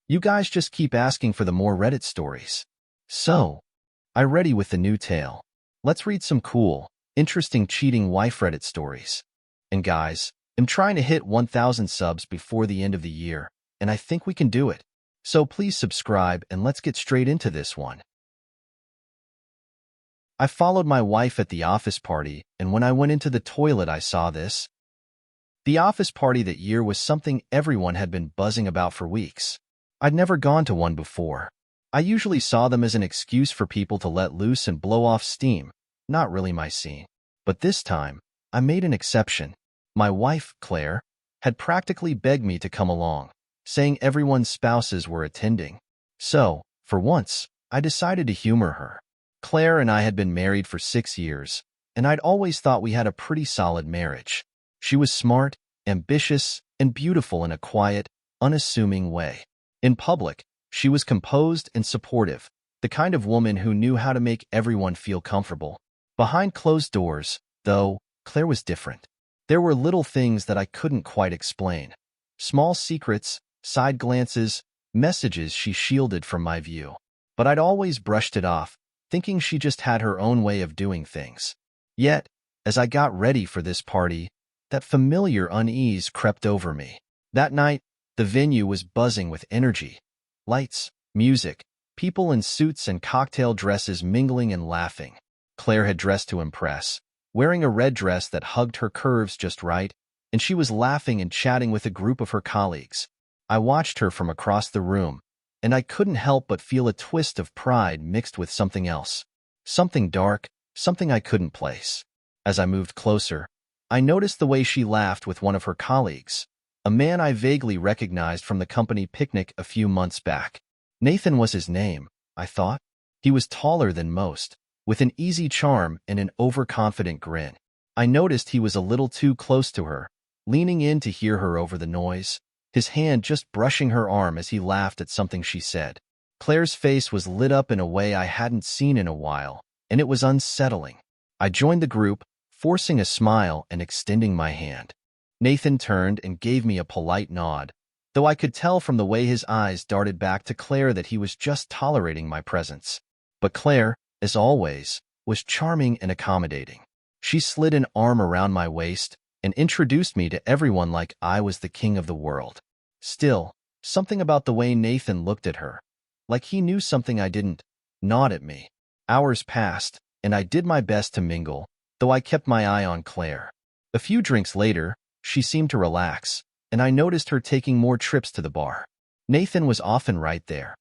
You guys just keep asking for the more Reddit stories. So, I'm ready with the new tale. Let's read some cool, interesting cheating wife Reddit stories. And guys, I'm trying to hit 1,000 subs before the end of the year, and I think we can do it. So please subscribe and let's get straight into this one. I followed my wife at the office party, and when I went into the toilet I saw this. The office party that year was something everyone had been buzzing about for weeks. I'd never gone to one before. I usually saw them as an excuse for people to let loose and blow off steam, not really my scene. But this time, I made an exception. My wife, Claire, had practically begged me to come along, saying everyone's spouses were attending. So, for once, I decided to humor her. Claire and I had been married for 6 years, and I'd always thought we had a pretty solid marriage. She was smart, ambitious, and beautiful in a quiet, unassuming way. In public, she was composed and supportive, the kind of woman who knew how to make everyone feel comfortable. Behind closed doors, though, Claire was different. There were little things that I couldn't quite explain. Small secrets, side glances, messages she shielded from my view. But I'd always brushed it off, thinking she just had her own way of doing things. Yet, as I got ready for this party, that familiar unease crept over me. That night, the venue was buzzing with energy. Lights, music, people in suits and cocktail dresses mingling and laughing. Claire had dressed to impress, wearing a red dress that hugged her curves just right, and she was laughing and chatting with a group of her colleagues. I watched her from across the room, and I couldn't help but feel a twist of pride mixed with something else. Something dark, something I couldn't place. As I moved closer, I noticed the way she laughed with one of her colleagues, a man I vaguely recognized from the company picnic a few months back. Nathan was his name, I thought. He was taller than most, with an easy charm and an overconfident grin. I noticed he was a little too close to her, leaning in to hear her over the noise, his hand just brushing her arm as he laughed at something she said. Claire's face was lit up in a way I hadn't seen in a while, and it was unsettling. I joined the group, forcing a smile and extending my hand. Nathan turned and gave me a polite nod, though I could tell from the way his eyes darted back to Claire that he was just tolerating my presence. But Claire, as always, was charming and accommodating. She slid an arm around my waist and introduced me to everyone like I was the king of the world. Still, something about the way Nathan looked at her, like he knew something I didn't, gnawed at me. Hours passed, and I did my best to mingle, though I kept my eye on Claire. A few drinks later, she seemed to relax, and I noticed her taking more trips to the bar. Nathan was often right there,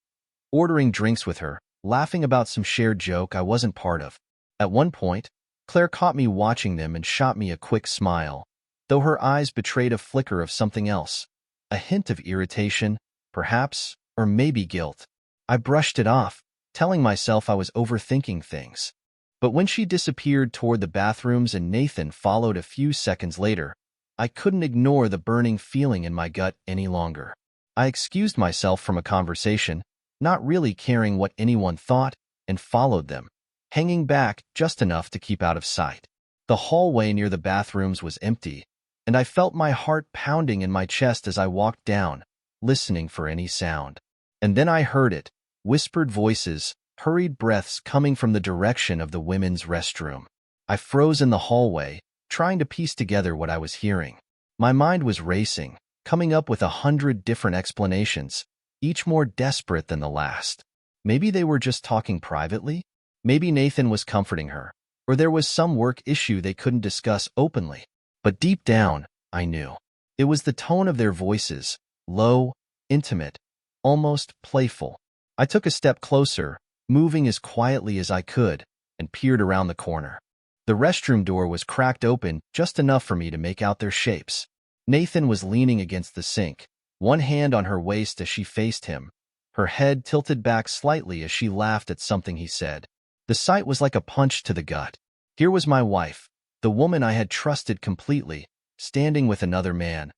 ordering drinks with her, laughing about some shared joke I wasn't part of. At one point, Claire caught me watching them and shot me a quick smile, though her eyes betrayed a flicker of something else, a hint of irritation, perhaps, or maybe guilt. I brushed it off, telling myself I was overthinking things. But when she disappeared toward the bathrooms and Nathan followed a few seconds later, I couldn't ignore the burning feeling in my gut any longer. I excused myself from a conversation, not really caring what anyone thought, and followed them, hanging back just enough to keep out of sight. The hallway near the bathrooms was empty, and I felt my heart pounding in my chest as I walked down, listening for any sound. And then I heard it, whispered voices, hurried breaths coming from the direction of the women's restroom. I froze in the hallway, trying to piece together what I was hearing. My mind was racing, coming up with 100 different explanations, each more desperate than the last. Maybe they were just talking privately? Maybe Nathan was comforting her, or there was some work issue they couldn't discuss openly. But deep down, I knew. It was the tone of their voices, low, intimate, almost playful. I took a step closer, moving as quietly as I could, and peered around the corner. The restroom door was cracked open just enough for me to make out their shapes. Nathan was leaning against the sink, one hand on her waist as she faced him, her head tilted back slightly as she laughed at something he said. The sight was like a punch to the gut. Here was my wife, the woman I had trusted completely, standing with another man,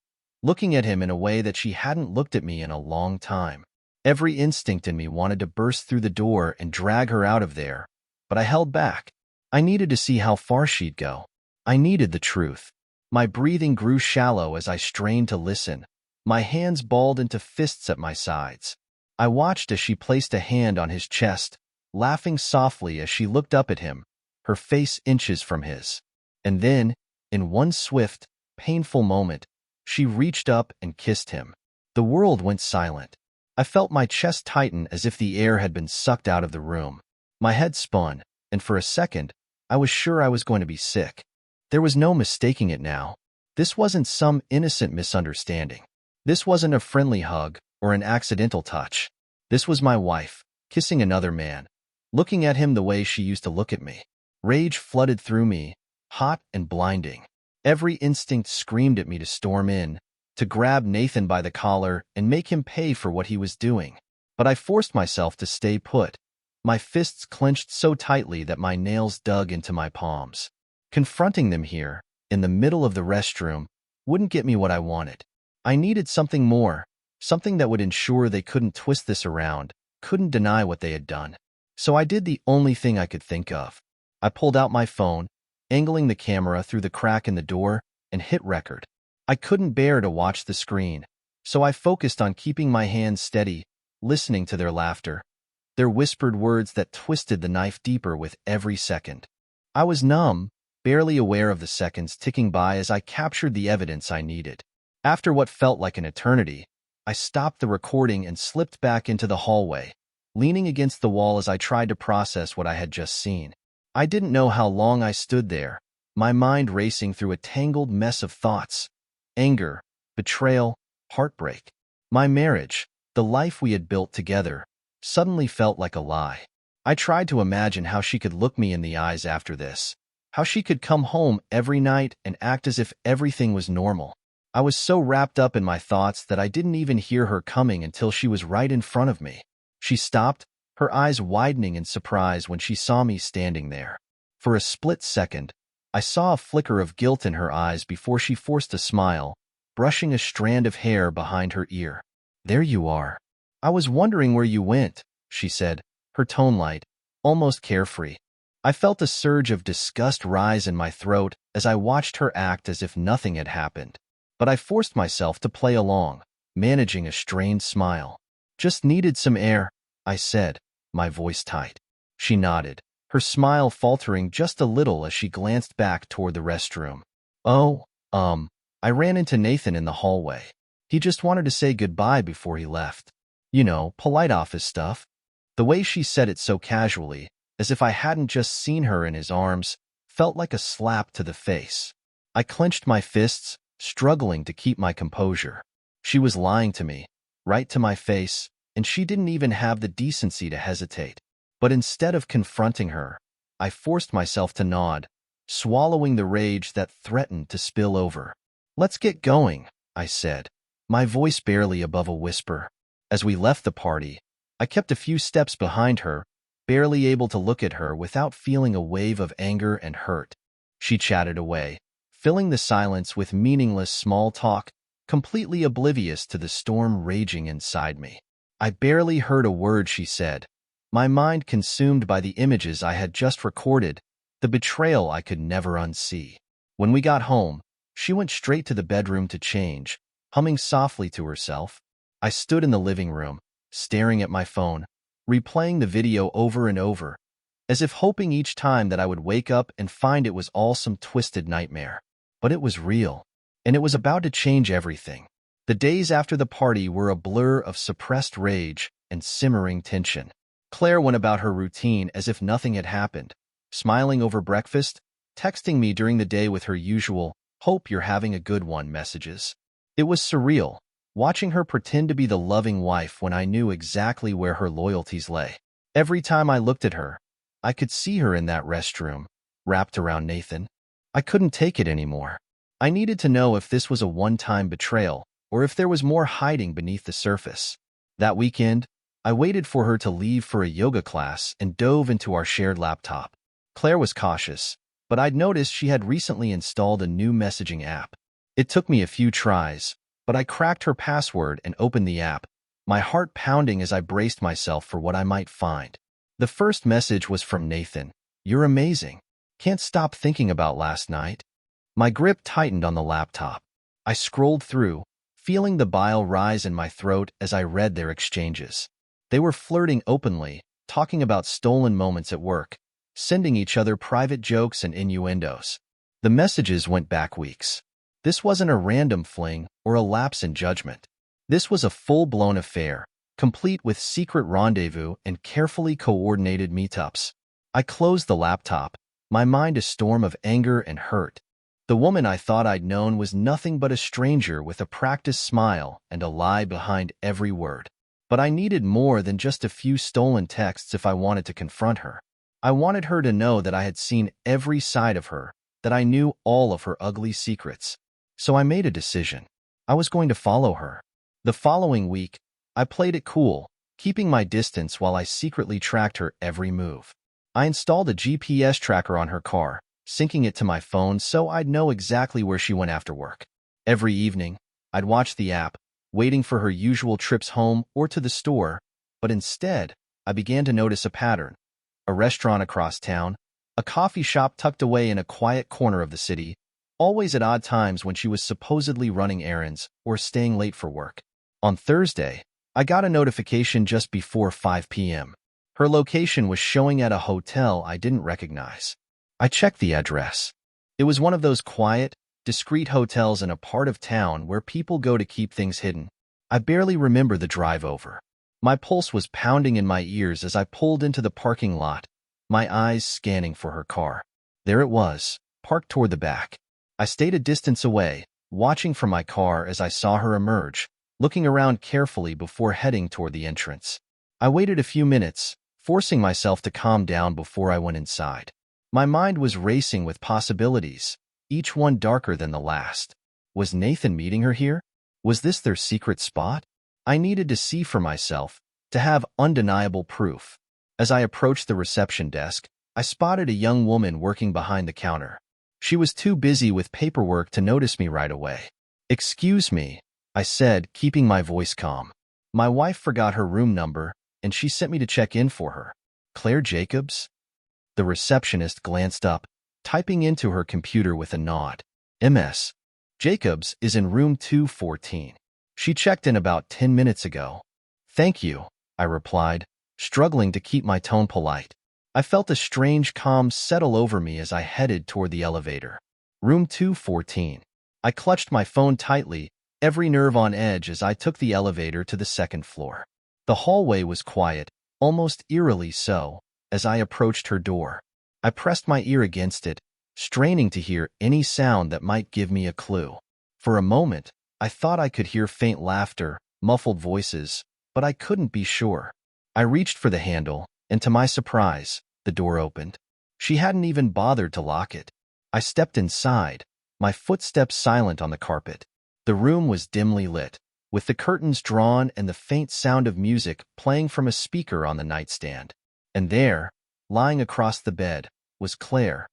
looking at him in a way that she hadn't looked at me in a long time. Every instinct in me wanted to burst through the door and drag her out of there, but I held back. I needed to see how far she'd go. I needed the truth. My breathing grew shallow as I strained to listen, my hands balled into fists at my sides. I watched as she placed a hand on his chest, laughing softly as she looked up at him, her face inches from his. And then, in one swift, painful moment, she reached up and kissed him. The world went silent. I felt my chest tighten as if the air had been sucked out of the room. My head spun, and for a second, I was sure I was going to be sick. There was no mistaking it now. This wasn't some innocent misunderstanding. This wasn't a friendly hug or an accidental touch. This was my wife, kissing another man, looking at him the way she used to look at me. Rage flooded through me, hot and blinding. Every instinct screamed at me to storm in, to grab Nathan by the collar and make him pay for what he was doing. But I forced myself to stay put, my fists clenched so tightly that my nails dug into my palms. Confronting them here, in the middle of the restroom, wouldn't get me what I wanted. I needed something more, something that would ensure they couldn't twist this around, couldn't deny what they had done. So I did the only thing I could think of. I pulled out my phone, angling the camera through the crack in the door, and hit record. I couldn't bear to watch the screen, so I focused on keeping my hands steady, listening to their laughter, their whispered words that twisted the knife deeper with every second. I was numb, barely aware of the seconds ticking by as I captured the evidence I needed. After what felt like an eternity, I stopped the recording and slipped back into the hallway, leaning against the wall as I tried to process what I had just seen. I didn't know how long I stood there, my mind racing through a tangled mess of thoughts. Anger, betrayal, heartbreak. My marriage, the life we had built together, suddenly felt like a lie. I tried to imagine how she could look me in the eyes after this, how she could come home every night and act as if everything was normal. I was so wrapped up in my thoughts that I didn't even hear her coming until she was right in front of me. She stopped, her eyes widening in surprise when she saw me standing there. For a split second, I saw a flicker of guilt in her eyes before she forced a smile, brushing a strand of hair behind her ear. "There you are. I was wondering where you went," she said, her tone light, almost carefree. I felt a surge of disgust rise in my throat as I watched her act as if nothing had happened. But I forced myself to play along, managing a strained smile. "Just needed some air," I said, my voice tight. She nodded, her smile faltering just a little as she glanced back toward the restroom. "Oh, I ran into Nathan in the hallway. He just wanted to say goodbye before he left. You know, polite office stuff." The way she said it so casually, as if I hadn't just seen her in his arms, felt like a slap to the face. I clenched my fists, struggling to keep my composure. She was lying to me, right to my face, and she didn't even have the decency to hesitate. But instead of confronting her, I forced myself to nod, swallowing the rage that threatened to spill over. "Let's get going," I said, my voice barely above a whisper. As we left the party, I kept a few steps behind her, barely able to look at her without feeling a wave of anger and hurt. She chatted away, filling the silence with meaningless small talk, completely oblivious to the storm raging inside me. I barely heard a word she said, my mind consumed by the images I had just recorded, the betrayal I could never unsee. When we got home, she went straight to the bedroom to change, humming softly to herself. I stood in the living room, staring at my phone, replaying the video over and over, as if hoping each time that I would wake up and find it was all some twisted nightmare. But it was real, and it was about to change everything. The days after the party were a blur of suppressed rage and simmering tension. Claire went about her routine as if nothing had happened, smiling over breakfast, texting me during the day with her usual, "Hope you're having a good one" messages. It was surreal, watching her pretend to be the loving wife when I knew exactly where her loyalties lay. Every time I looked at her, I could see her in that restroom, wrapped around Nathan. I couldn't take it anymore. I needed to know if this was a one-time betrayal, or if there was more hiding beneath the surface. That weekend, I waited for her to leave for a yoga class and dove into our shared laptop. Claire was cautious, but I'd noticed she had recently installed a new messaging app. It took me a few tries, but I cracked her password and opened the app, my heart pounding as I braced myself for what I might find. The first message was from Nathan. "You're amazing. Can't stop thinking about last night." My grip tightened on the laptop. I scrolled through, feeling the bile rise in my throat as I read their exchanges. They were flirting openly, talking about stolen moments at work, sending each other private jokes and innuendos. The messages went back weeks. This wasn't a random fling or a lapse in judgment. This was a full-blown affair, complete with secret rendezvous and carefully coordinated meetups. I closed the laptop, my mind a storm of anger and hurt. The woman I thought I'd known was nothing but a stranger with a practiced smile and a lie behind every word. But I needed more than just a few stolen texts if I wanted to confront her. I wanted her to know that I had seen every side of her, that I knew all of her ugly secrets. So I made a decision. I was going to follow her. The following week, I played it cool, keeping my distance while I secretly tracked her every move. I installed a GPS tracker on her car, syncing it to my phone so I'd know exactly where she went after work. Every evening, I'd watch the app, waiting for her usual trips home or to the store, but instead, I began to notice a pattern. A restaurant across town, a coffee shop tucked away in a quiet corner of the city, always at odd times when she was supposedly running errands or staying late for work. On Thursday, I got a notification just before 5 p.m. Her location was showing at a hotel I didn't recognize. I checked the address. It was one of those quiet, discreet hotels in a part of town where people go to keep things hidden. I barely remember the drive over. My pulse was pounding in my ears as I pulled into the parking lot, my eyes scanning for her car. There it was, parked toward the back. I stayed a distance away, watching from my car as I saw her emerge, looking around carefully before heading toward the entrance. I waited a few minutes, forcing myself to calm down before I went inside. My mind was racing with possibilities, each one darker than the last. Was Nathan meeting her here? Was this their secret spot? I needed to see for myself, to have undeniable proof. As I approached the reception desk, I spotted a young woman working behind the counter. She was too busy with paperwork to notice me right away. "Excuse me," I said, keeping my voice calm. "My wife forgot her room number, and she sent me to check in for her." "Claire Jacobs?" The receptionist glanced up, typing into her computer with a nod. "Ms. Jacobs is in room 214. She checked in about 10 minutes ago." "Thank you," I replied, struggling to keep my tone polite. I felt a strange calm settle over me as I headed toward the elevator. Room 214. I clutched my phone tightly, every nerve on edge as I took the elevator to the second floor. The hallway was quiet, almost eerily so, as I approached her door. I pressed my ear against it, straining to hear any sound that might give me a clue. For a moment, I thought I could hear faint laughter, muffled voices, but I couldn't be sure. I reached for the handle, and to my surprise, the door opened. She hadn't even bothered to lock it. I stepped inside, my footsteps silent on the carpet. The room was dimly lit, with the curtains drawn and the faint sound of music playing from a speaker on the nightstand. And there, lying across the bed, was Claire,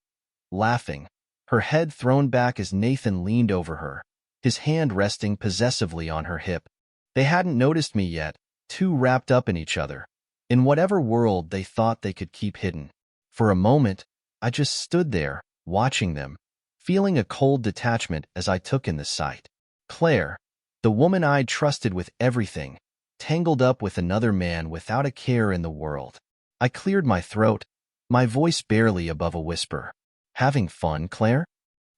laughing, her head thrown back as Nathan leaned over her, his hand resting possessively on her hip. They hadn't noticed me yet, too wrapped up in each other, in whatever world they thought they could keep hidden. For a moment, I just stood there, watching them, feeling a cold detachment as I took in the sight. Claire, the woman I'd trusted with everything, tangled up with another man without a care in the world. I cleared my throat, my voice barely above a whisper. "Having fun, Claire?"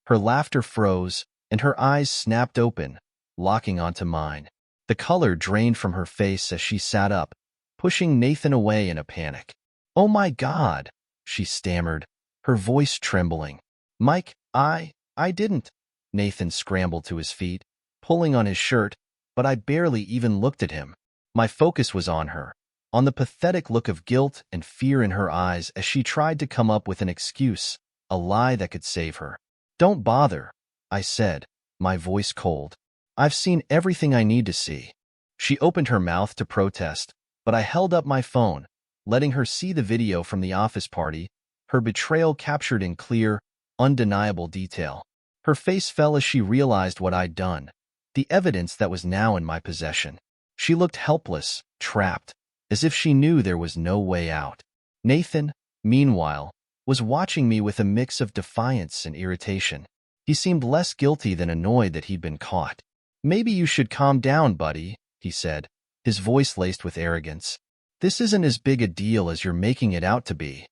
Her laughter froze, and her eyes snapped open, locking onto mine. The color drained from her face as she sat up, pushing Nathan away in a panic. "Oh my God," she stammered, her voice trembling. "Mike, I didn't." Nathan scrambled to his feet, pulling on his shirt, but I barely even looked at him. My focus was on her, on the pathetic look of guilt and fear in her eyes as she tried to come up with an excuse, a lie that could save her. "Don't bother," I said, my voice cold. "I've seen everything I need to see." She opened her mouth to protest, but I held up my phone, letting her see the video from the office party, her betrayal captured in clear, undeniable detail. Her face fell as she realized what I'd done, the evidence that was now in my possession. She looked helpless, trapped, as if she knew there was no way out. Nathan, meanwhile, was watching me with a mix of defiance and irritation. He seemed less guilty than annoyed that he'd been caught. "Maybe you should calm down, buddy," he said, his voice laced with arrogance. This isn't as big a deal as you're making it out to be.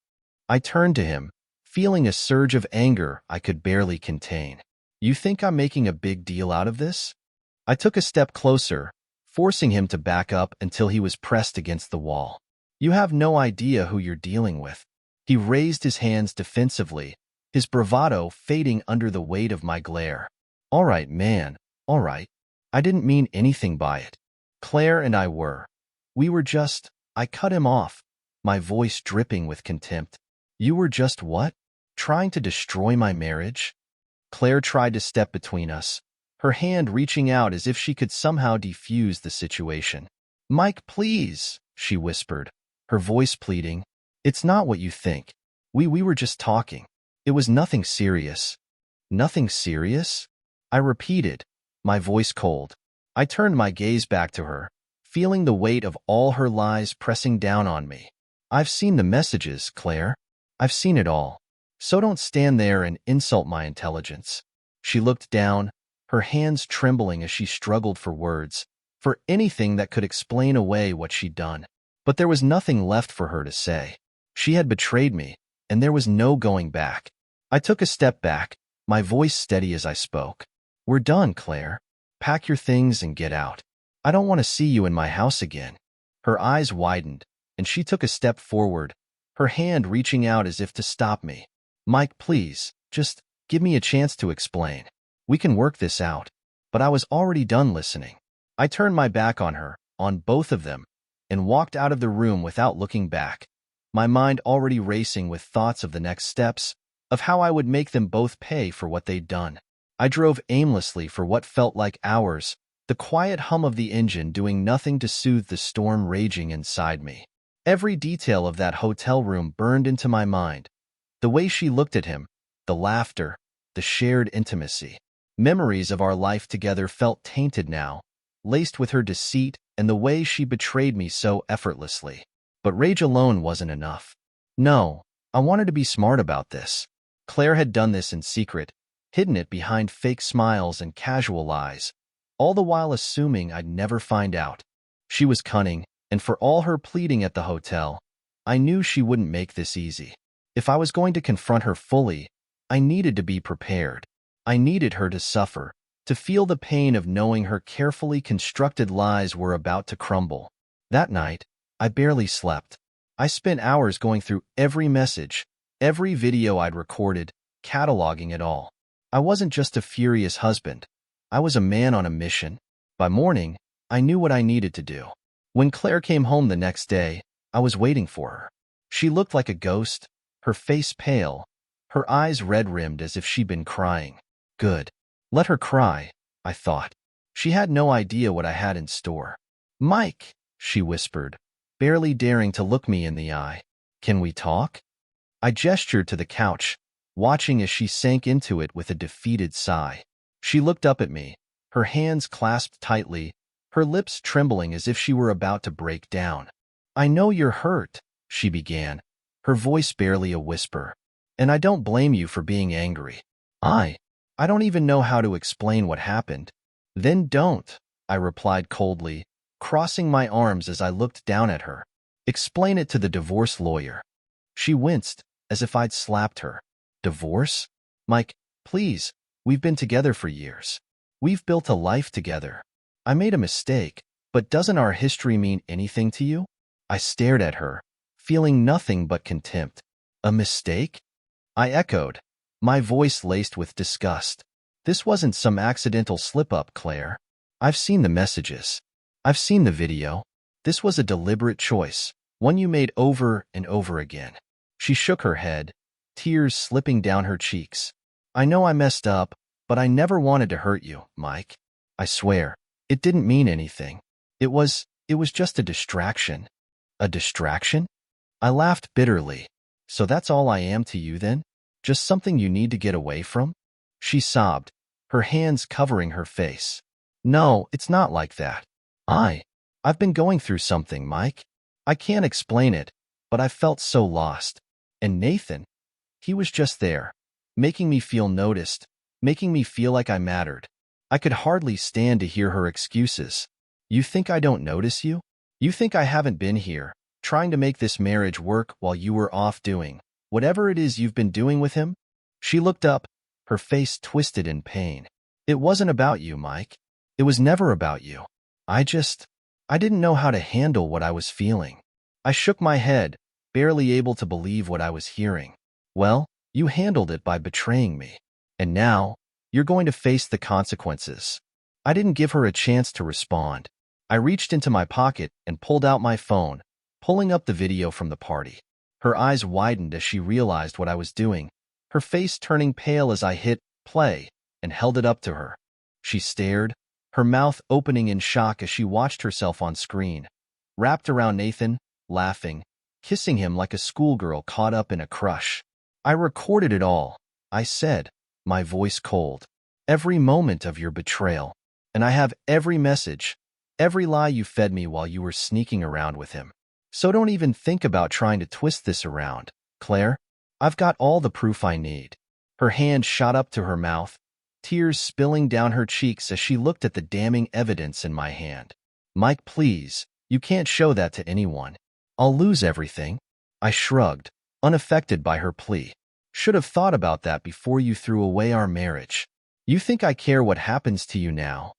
I turned to him, feeling a surge of anger I could barely contain. You think I'm making a big deal out of this? I took a step closer, forcing him to back up until he was pressed against the wall. You have no idea who you're dealing with. He raised his hands defensively, his bravado fading under the weight of my glare. All right, man, all right. I didn't mean anything by it. Claire and I were. We were just. I cut him off, my voice dripping with contempt. You were just what? Trying to destroy my marriage? Claire tried to step between us, her hand reaching out as if she could somehow defuse the situation. Mike, please, she whispered, her voice pleading. It's not what you think. We were just talking. It was nothing serious. Nothing serious? I repeated, my voice cold. I turned my gaze back to her, feeling the weight of all her lies pressing down on me. I've seen the messages, Claire. I've seen it all. So don't stand there and insult my intelligence. She looked down, her hands trembling as she struggled for words, for anything that could explain away what she'd done. But there was nothing left for her to say. She had betrayed me, and there was no going back. I took a step back, my voice steady as I spoke. We're done, Claire. Pack your things and get out. I don't want to see you in my house again. Her eyes widened, and she took a step forward, her hand reaching out as if to stop me. Mike, please, just give me a chance to explain. We can work this out. But I was already done listening. I turned my back on her, on both of them, and walked out of the room without looking back, my mind already racing with thoughts of the next steps, of how I would make them both pay for what they'd done. I drove aimlessly for what felt like hours, the quiet hum of the engine doing nothing to soothe the storm raging inside me. Every detail of that hotel room burned into my mind. The way she looked at him, the laughter, the shared intimacy. Memories of our life together felt tainted now, laced with her deceit and the way she betrayed me so effortlessly. But rage alone wasn't enough. No, I wanted to be smart about this. Claire had done this in secret, hidden it behind fake smiles and casual lies, all the while assuming I'd never find out. She was cunning, and for all her pleading at the hotel, I knew she wouldn't make this easy. If I was going to confront her fully, I needed to be prepared. I needed her to suffer, to feel the pain of knowing her carefully constructed lies were about to crumble. That night, I barely slept. I spent hours going through every message, every video I'd recorded, cataloging it all. I wasn't just a furious husband. I was a man on a mission. By morning, I knew what I needed to do. When Claire came home the next day, I was waiting for her. She looked like a ghost, her face pale, her eyes red-rimmed as if she'd been crying. Good. Let her cry, I thought. She had no idea what I had in store. Mike, she whispered, barely daring to look me in the eye. Can we talk? I gestured to the couch, watching as she sank into it with a defeated sigh. She looked up at me, her hands clasped tightly, her lips trembling as if she were about to break down. I know you're hurt, she began, her voice barely a whisper. And I don't blame you for being angry. I don't even know how to explain what happened. Then don't, I replied coldly, crossing my arms as I looked down at her. Explain it to the divorce lawyer. She winced, as if I'd slapped her. Divorce? Mike, please, we've been together for years. We've built a life together. I made a mistake, but doesn't our history mean anything to you? I stared at her, feeling nothing but contempt. A mistake? I echoed, my voice laced with disgust. This wasn't some accidental slip-up, Claire. I've seen the messages. I've seen the video. This was a deliberate choice, one you made over and over again. She shook her head, tears slipping down her cheeks. I know I messed up, but I never wanted to hurt you, Mike. I swear, it didn't mean anything. It was just a distraction. A distraction? I laughed bitterly. So that's all I am to you then? Just something you need to get away from? She sobbed, her hands covering her face. No, it's not like that. I've been going through something, Mike. I can't explain it, but I felt so lost. And Nathan, he was just there, making me feel noticed, making me feel like I mattered. I could hardly stand to hear her excuses. You think I don't notice you? You think I haven't been here, trying to make this marriage work while you were off doing whatever it is you've been doing with him? She looked up, her face twisted in pain. It wasn't about you, Mike. It was never about you. I didn't know how to handle what I was feeling. I shook my head, barely able to believe what I was hearing. Well, you handled it by betraying me. And now, you're going to face the consequences. I didn't give her a chance to respond. I reached into my pocket and pulled out my phone, pulling up the video from the party. Her eyes widened as she realized what I was doing, her face turning pale as I hit play and held it up to her. She stared, her mouth opening in shock as she watched herself on screen, wrapped around Nathan, laughing, kissing him like a schoolgirl caught up in a crush. I recorded it all, I said, my voice cold. Every moment of your betrayal. And I have every message, every lie you fed me while you were sneaking around with him. So don't even think about trying to twist this around, Claire. I've got all the proof I need. Her hand shot up to her mouth, tears spilling down her cheeks as she looked at the damning evidence in my hand. Mike, please, you can't show that to anyone. I'll lose everything. I shrugged, unaffected by her plea. Should have thought about that before you threw away our marriage. You think I care what happens to you now?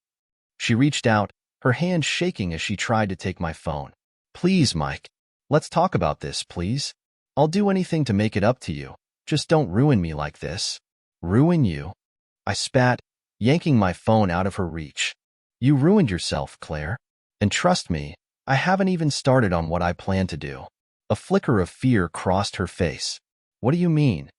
She reached out, her hand shaking as she tried to take my phone. Please, Mike. Let's talk about this, please. I'll do anything to make it up to you. Just don't ruin me like this. Ruin you? I spat, yanking my phone out of her reach. You ruined yourself, Claire. And trust me, I haven't even started on what I plan to do. A flicker of fear crossed her face. What do you mean?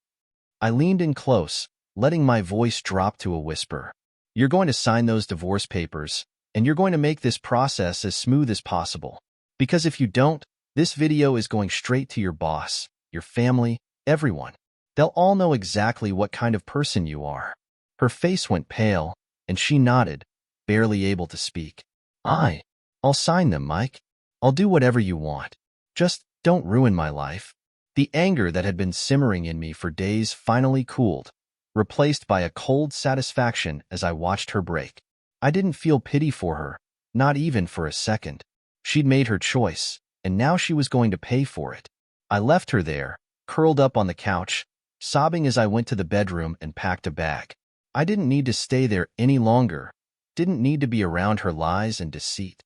I leaned in close, letting my voice drop to a whisper. You're going to sign those divorce papers, and you're going to make this process as smooth as possible. Because if you don't, this video is going straight to your boss, your family, everyone. They'll all know exactly what kind of person you are. Her face went pale, and she nodded, barely able to speak. I'll sign them, Mike. I'll do whatever you want. Just don't ruin my life. The anger that had been simmering in me for days finally cooled, replaced by a cold satisfaction as I watched her break. I didn't feel pity for her, not even for a second. She'd made her choice, and now she was going to pay for it. I left her there, curled up on the couch, sobbing as I went to the bedroom and packed a bag. I didn't need to stay there any longer, didn't need to be around her lies and deceit.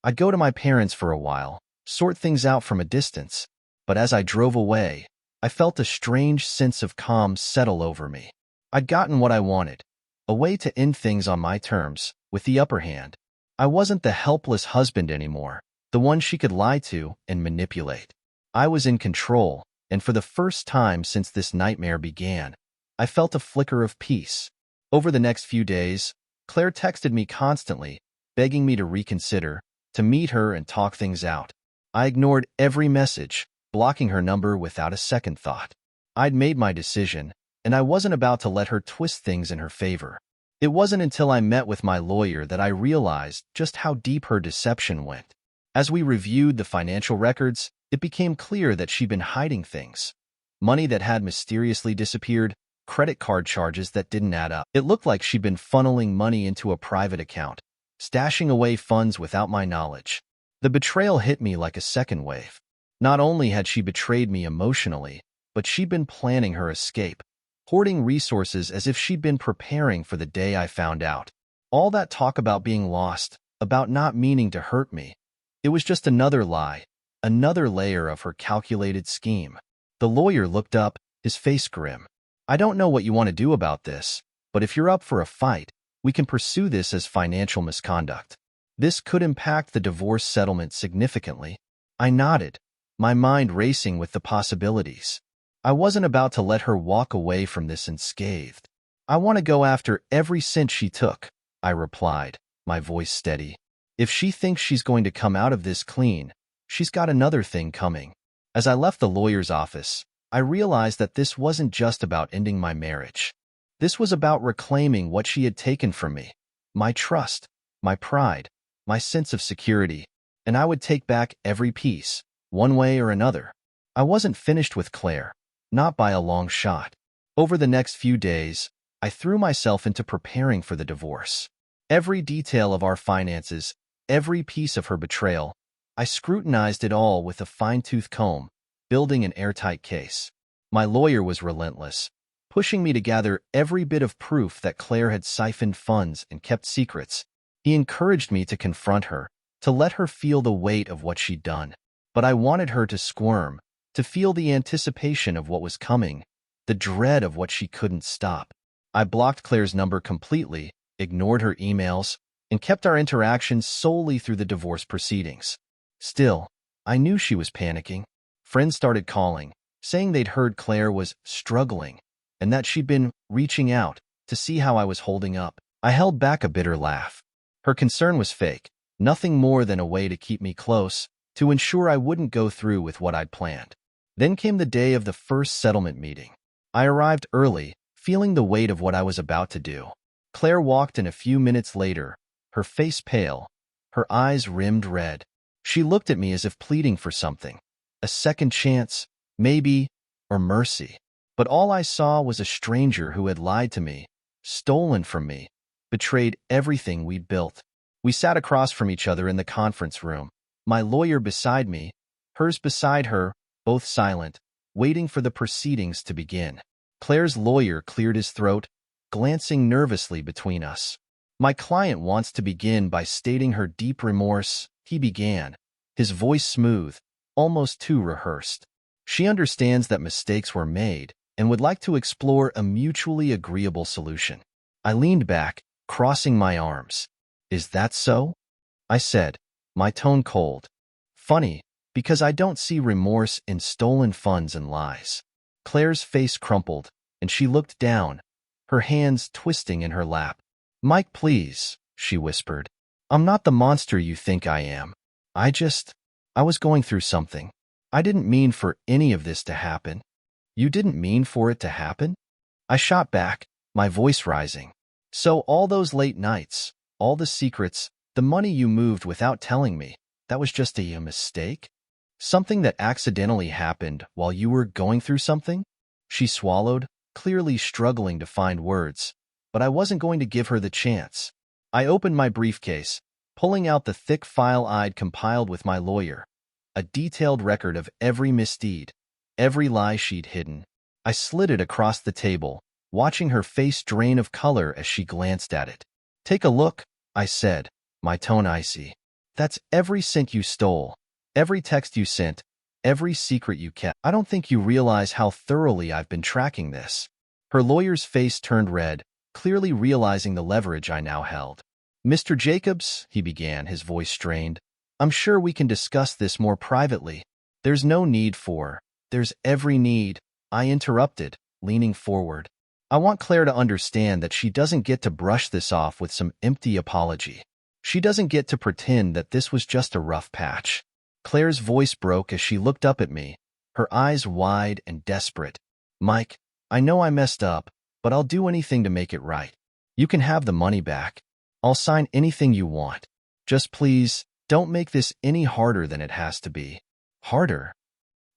I'd go to my parents for a while, sort things out from a distance, but as I drove away, I felt a strange sense of calm settle over me. I'd gotten what I wanted, a way to end things on my terms, with the upper hand. I wasn't the helpless husband anymore, the one she could lie to and manipulate. I was in control, and for the first time since this nightmare began, I felt a flicker of peace. Over the next few days, Claire texted me constantly, begging me to reconsider, to meet her and talk things out. I ignored every message, blocking her number without a second thought. I'd made my decision, and I wasn't about to let her twist things in her favor. It wasn't until I met with my lawyer that I realized just how deep her deception went. As we reviewed the financial records, it became clear that she'd been hiding things. Money that had mysteriously disappeared, credit card charges that didn't add up. It looked like she'd been funneling money into a private account, stashing away funds without my knowledge. The betrayal hit me like a second wave. Not only had she betrayed me emotionally, but she'd been planning her escape, hoarding resources as if she'd been preparing for the day I found out. All that talk about being lost, about not meaning to hurt me, it was just another lie, another layer of her calculated scheme. The lawyer looked up, his face grim. I don't know what you want to do about this, but if you're up for a fight, we can pursue this as financial misconduct. This could impact the divorce settlement significantly. I nodded, my mind racing with the possibilities. I wasn't about to let her walk away from this unscathed. I want to go after every cent she took, I replied, my voice steady. If she thinks she's going to come out of this clean, she's got another thing coming. As I left the lawyer's office, I realized that this wasn't just about ending my marriage. This was about reclaiming what she had taken from me, my trust, my pride, my sense of security, and I would take back every piece, one way or another. I wasn't finished with Claire, not by a long shot. Over the next few days, I threw myself into preparing for the divorce. Every detail of our finances, every piece of her betrayal, I scrutinized it all with a fine-tooth comb, building an airtight case. My lawyer was relentless, pushing me to gather every bit of proof that Claire had siphoned funds and kept secrets. He encouraged me to confront her, to let her feel the weight of what she'd done. But I wanted her to squirm, to feel the anticipation of what was coming, the dread of what she couldn't stop. I blocked Claire's number completely, ignored her emails, and kept our interactions solely through the divorce proceedings. Still, I knew she was panicking. Friends started calling, saying they'd heard Claire was struggling, and that she'd been reaching out to see how I was holding up. I held back a bitter laugh. Her concern was fake, nothing more than a way to keep me close, to ensure I wouldn't go through with what I'd planned. Then came the day of the first settlement meeting. I arrived early, feeling the weight of what I was about to do. Claire walked in a few minutes later, her face pale, her eyes rimmed red. She looked at me as if pleading for something. A second chance, maybe, or mercy. But all I saw was a stranger who had lied to me, stolen from me, betrayed everything we'd built. We sat across from each other in the conference room, my lawyer beside me, hers beside her, both silent, waiting for the proceedings to begin. Claire's lawyer cleared his throat, glancing nervously between us. My client wants to begin by stating her deep remorse, he began, his voice smooth, almost too rehearsed. She understands that mistakes were made and would like to explore a mutually agreeable solution. I leaned back, crossing my arms. Is that so? I said, my tone cold. Funny, because I don't see remorse in stolen funds and lies. Claire's face crumpled, and she looked down, her hands twisting in her lap. Mike, please, she whispered. I'm not the monster you think I am. I was going through something. I didn't mean for any of this to happen. You didn't mean for it to happen? I shot back, my voice rising. So all those late nights, all the secrets, the money you moved without telling me, that was just a mistake? Something that accidentally happened while you were going through something? She swallowed, clearly struggling to find words, but I wasn't going to give her the chance. I opened my briefcase, pulling out the thick file I'd compiled with my lawyer, a detailed record of every misdeed, every lie she'd hidden. I slid it across the table, watching her face drain of color as she glanced at it. Take a look, I said, my tone icy. That's every cent you stole, every text you sent, every secret you kept. I don't think you realize how thoroughly I've been tracking this. Her lawyer's face turned red, clearly realizing the leverage I now held. Mr. Jacobs, he began, his voice strained, I'm sure we can discuss this more privately. There's every need, I interrupted, leaning forward. I want Claire to understand that she doesn't get to brush this off with some empty apology. She doesn't get to pretend that this was just a rough patch. Claire's voice broke as she looked up at me, her eyes wide and desperate. Mike, I know I messed up, but I'll do anything to make it right. You can have the money back. I'll sign anything you want. Just please, don't make this any harder than it has to be. Harder?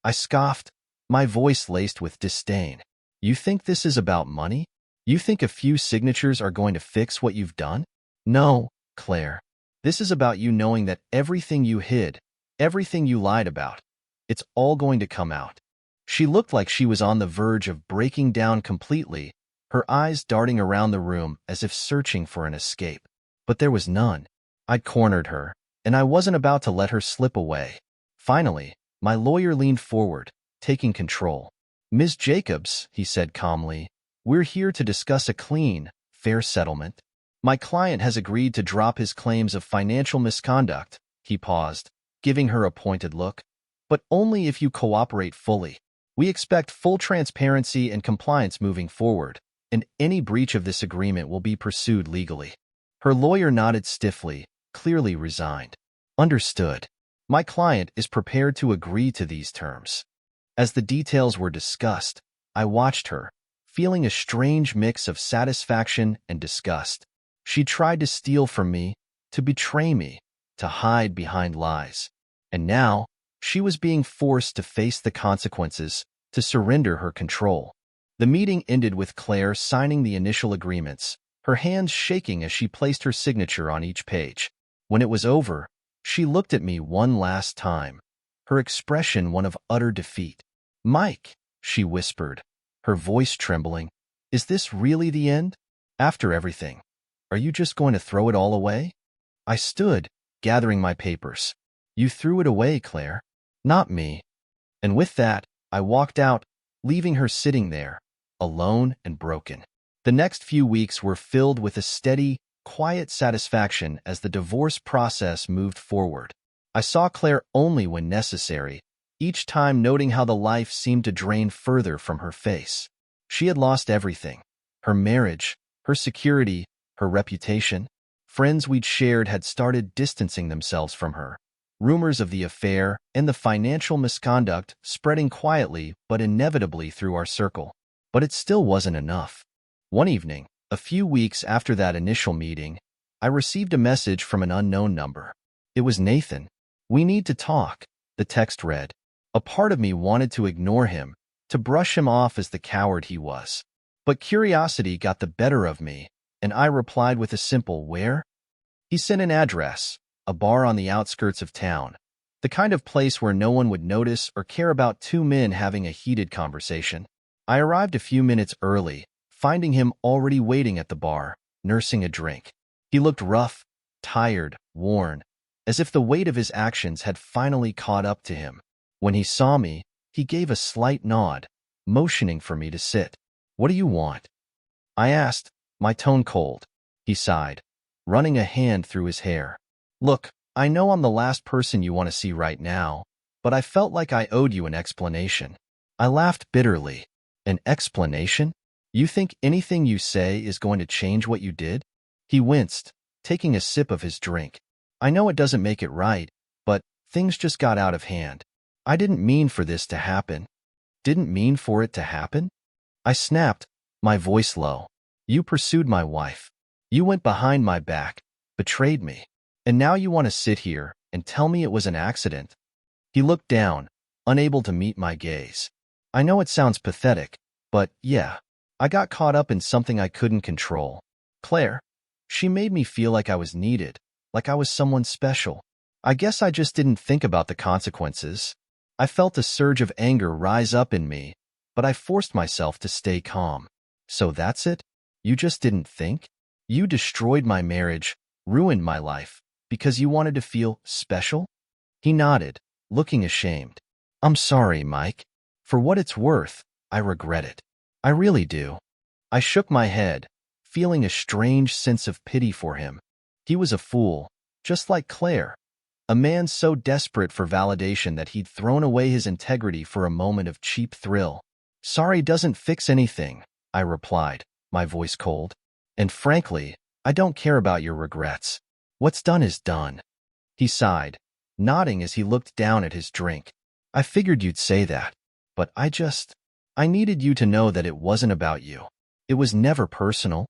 I scoffed, my voice laced with disdain. You think this is about money? You think a few signatures are going to fix what you've done? No, Claire. This is about you knowing that everything you hid, everything you lied about, it's all going to come out. She looked like she was on the verge of breaking down completely, her eyes darting around the room as if searching for an escape. But there was none. I'd cornered her, and I wasn't about to let her slip away. Finally, my lawyer leaned forward, taking control. Ms. Jacobs, he said calmly, we're here to discuss a clean, fair settlement. My client has agreed to drop his claims of financial misconduct. He paused, giving her a pointed look. But only if you cooperate fully. We expect full transparency and compliance moving forward, and any breach of this agreement will be pursued legally. Her lawyer nodded stiffly, clearly resigned. Understood. My client is prepared to agree to these terms. As the details were discussed, I watched her, feeling a strange mix of satisfaction and disgust. She tried to steal from me, to betray me, to hide behind lies. And now, she was being forced to face the consequences, to surrender her control. The meeting ended with Claire signing the initial agreements, her hands shaking as she placed her signature on each page. When it was over, She looked at me one last time, her expression one of utter defeat. "Mike," she whispered, her voice trembling, "is this really the end? After everything, are you just going to throw it all away?" I stood, gathering my papers. "You threw it away, Claire." "Not me." And with that, I walked out, leaving her sitting there, alone and broken. The next few weeks were filled with a steady, quiet satisfaction as the divorce process moved forward. I saw Claire only when necessary, each time noting how the life seemed to drain further from her face. She had lost everything: her marriage, her security, her reputation. Friends we'd shared had started distancing themselves from her. Rumors of the affair and the financial misconduct spreading quietly but inevitably through our circle. But it still wasn't enough. One evening, a few weeks after that initial meeting, I received a message from an unknown number. It was Nathan. "We need to talk," the text read. A part of me wanted to ignore him, to brush him off as the coward he was. But curiosity got the better of me, and I replied with a simple "Where?" He sent an address, a bar on the outskirts of town, the kind of place where no one would notice or care about two men having a heated conversation. I arrived a few minutes early, finding him already waiting at the bar, nursing a drink. He looked rough, tired, worn, as if the weight of his actions had finally caught up to him. When he saw me, he gave a slight nod, motioning for me to sit. "What do you want?" I asked, my tone cold. He sighed, running a hand through his hair. "Look, I know I'm the last person you want to see right now, but I felt like I owed you an explanation." I laughed bitterly. "An explanation? You think anything you say is going to change what you did?" He winced, taking a sip of his drink. "I know it doesn't make it right, but things just got out of hand. I didn't mean for this to happen." "Didn't mean for it to happen?" I snapped, my voice low. "You pursued my wife. You went behind my back, betrayed me. And now you want to sit here and tell me it was an accident?" He looked down, unable to meet my gaze. "I know it sounds pathetic, but yeah, I got caught up in something I couldn't control. Claire, she made me feel like I was needed, like I was someone special. I guess I just didn't think about the consequences." I felt a surge of anger rise up in me, but I forced myself to stay calm. "So that's it? You just didn't think? You destroyed my marriage, ruined my life, because you wanted to feel special?" He nodded, looking ashamed. "I'm sorry, Mike. For what it's worth, I regret it. I really do." I shook my head, feeling a strange sense of pity for him. He was a fool, just like Claire, a man so desperate for validation that he'd thrown away his integrity for a moment of cheap thrill. "Sorry doesn't fix anything," I replied, my voice cold. "And frankly, I don't care about your regrets. What's done is done." He sighed, nodding as he looked down at his drink. "I figured you'd say that, but I needed you to know that it wasn't about you. It was never personal."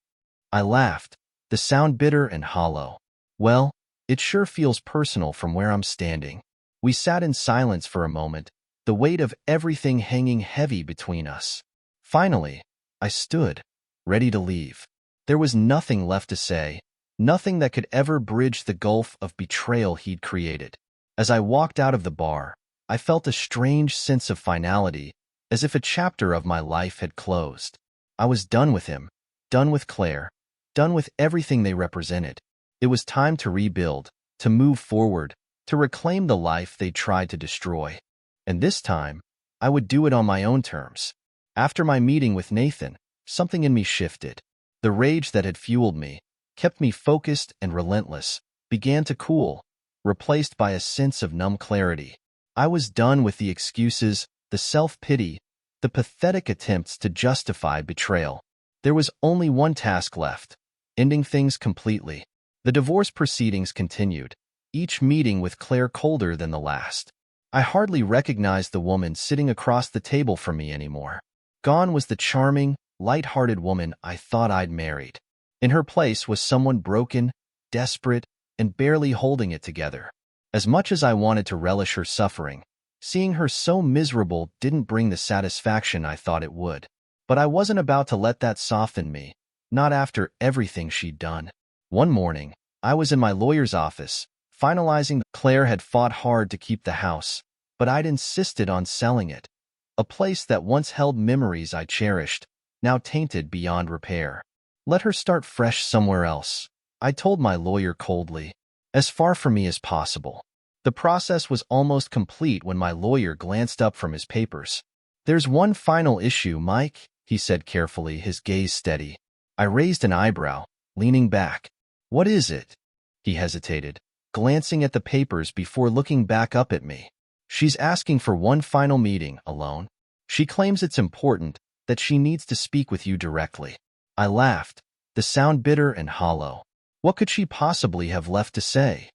I laughed, the sound bitter and hollow. "Well, it sure feels personal from where I'm standing." We sat in silence for a moment, the weight of everything hanging heavy between us. Finally, I stood, ready to leave. There was nothing left to say, nothing that could ever bridge the gulf of betrayal he'd created. As I walked out of the bar, I felt a strange sense of finality, as if a chapter of my life had closed. I was done with him, done with Claire, done with everything they represented. It was time to rebuild, to move forward, to reclaim the life they tried to destroy. And this time, I would do it on my own terms. After my meeting with Nathan, something in me shifted. The rage that had fueled me, kept me focused and relentless, began to cool, replaced by a sense of numb clarity. I was done with the excuses, the self-pity, the pathetic attempts to justify betrayal. There was only one task left: ending things completely. The divorce proceedings continued, each meeting with Claire colder than the last. I hardly recognized the woman sitting across the table from me anymore. Gone was the charming, light-hearted woman I thought I'd married. In her place was someone broken, desperate, and barely holding it together. As much as I wanted to relish her suffering, seeing her so miserable didn't bring the satisfaction I thought it would. But I wasn't about to let that soften me, not after everything she'd done. One morning, I was in my lawyer's office, Finalizing, Claire had fought hard to keep the house, but I'd insisted on selling it. A place that once held memories I cherished, now tainted beyond repair. Let her start fresh somewhere else, I told my lawyer coldly. As far from me as possible. The process was almost complete when my lawyer glanced up from his papers. There's one final issue, Mike, he said carefully, his gaze steady. I raised an eyebrow, leaning back. What is it? He hesitated, glancing at the papers before looking back up at me. She's asking for one final meeting, alone. She claims it's important, that she needs to speak with you directly. I laughed, the sound bitter and hollow. What could she possibly have left to say?